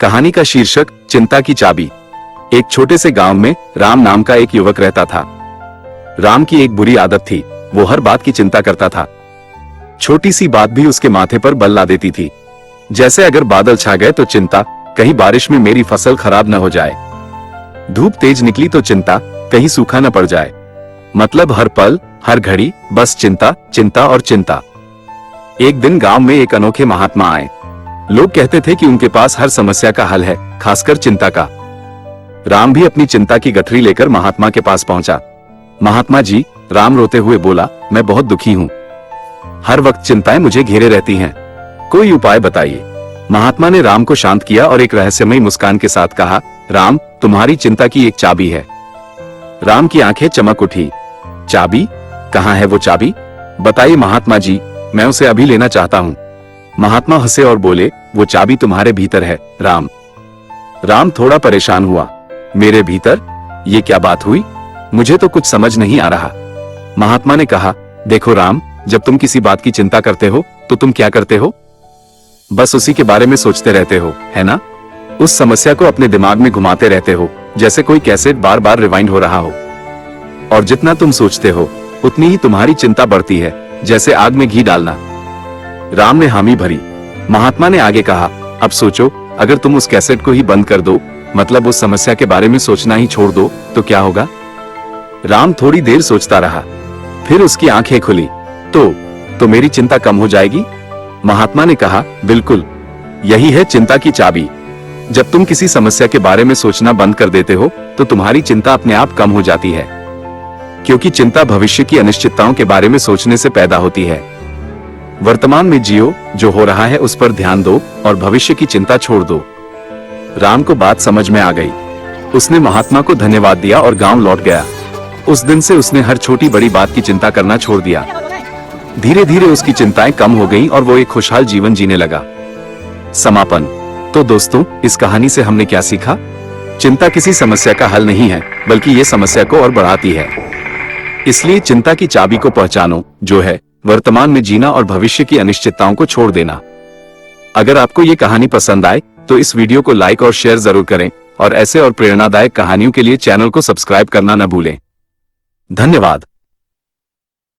कहानी का शीर्षक चिंता की चाबी। एक छोटे से गांव में राम नाम का एक युवक रहता था। राम की एक बुरी आदत थी, वो हर बात की चिंता करता था। छोटी सी बात भी उसके माथे पर बल ला देती थी। जैसे अगर बादल छा गए तो चिंता, कहीं बारिश में मेरी फसल खराब न हो जाए। धूप तेज निकली तो चिंता, कहीं सूखा न पड़ जाए। मतलब हर पल हर घड़ी बस चिंता, चिंता और चिंता। एक दिन गांव में एक अनोखे महात्मा आए। लोग कहते थे कि उनके पास हर समस्या का हल है, खासकर चिंता का। राम भी अपनी चिंता की गठरी लेकर महात्मा के पास पहुंचा। महात्मा जी, राम रोते हुए बोला, मैं बहुत दुखी हूं। हर वक्त चिंताएं मुझे घेरे रहती हैं, कोई उपाय बताइए। महात्मा ने राम को शांत किया और एक रहस्यमयी मुस्कान के साथ कहा, राम, तुम्हारी चिंता की एक चाबी है। राम की आंखें चमक उठी। चाबी? कहाँ है वो चाबी? बताइए महात्मा जी, मैं उसे अभी लेना चाहता हूँ। महात्मा हंसे और बोले, वो चाबी तुम्हारे भीतर है राम। राम थोड़ा परेशान हुआ। मेरे भीतर? ये क्या बात हुई? मुझे तो कुछ समझ नहीं आ रहा। महात्मा ने कहा, देखो राम, जब तुम किसी बात की चिंता करते हो तो तुम क्या करते हो? बस उसी के बारे में सोचते रहते हो, है ना? उस समस्या को अपने दिमाग में घुमाते रहते हो, जैसे कोई कैसेट बार बार रिवाइंड हो रहा हो। और जितना तुम सोचते हो उतनी ही तुम्हारी चिंता बढ़ती है, जैसे आग में घी डालना। राम ने हामी भरी। महात्मा ने आगे कहा, अब सोचो, अगर तुम उस कैसेट को ही बंद कर दो, मतलब उस समस्या के बारे में सोचना ही छोड़ दो, तो क्या होगा? राम थोड़ी देर सोचता रहा, फिर उसकी आंखें खुली। तो मेरी चिंता कम हो जाएगी? महात्मा ने कहा, बिल्कुल, यही है चिंता की चाबी। जब तुम किसी समस्या के बारे में सोचना बंद कर देते हो तो तुम्हारी चिंता अपने आप कम हो जाती है, क्योंकि चिंता भविष्य की अनिश्चितताओं के बारे में सोचने से पैदा होती है। वर्तमान में जियो, जो हो रहा है उस पर ध्यान दो और भविष्य की चिंता छोड़ दो। राम को बात समझ में आ गई। उसने महात्मा को धन्यवाद दिया और गांव लौट गया। उस दिन से उसने हर छोटी बड़ी बात की चिंता करना छोड़ दिया। धीरे धीरे उसकी चिंताएं कम हो गईं और वो एक खुशहाल जीवन जीने लगा। समापन। तो दोस्तों, इस कहानी से हमने क्या सीखा? चिंता किसी समस्या का हल नहीं है, बल्कि ये समस्या को और बढ़ाती है। इसलिए चिंता की चाबी को पहचानो, जो है वर्तमान में जीना और भविष्य की अनिश्चितताओं को छोड़ देना। अगर आपको ये कहानी पसंद आए तो इस वीडियो को लाइक और शेयर जरूर करें, और ऐसे और प्रेरणादायक कहानियों के लिए चैनल को सब्सक्राइब करना न भूलें। धन्यवाद।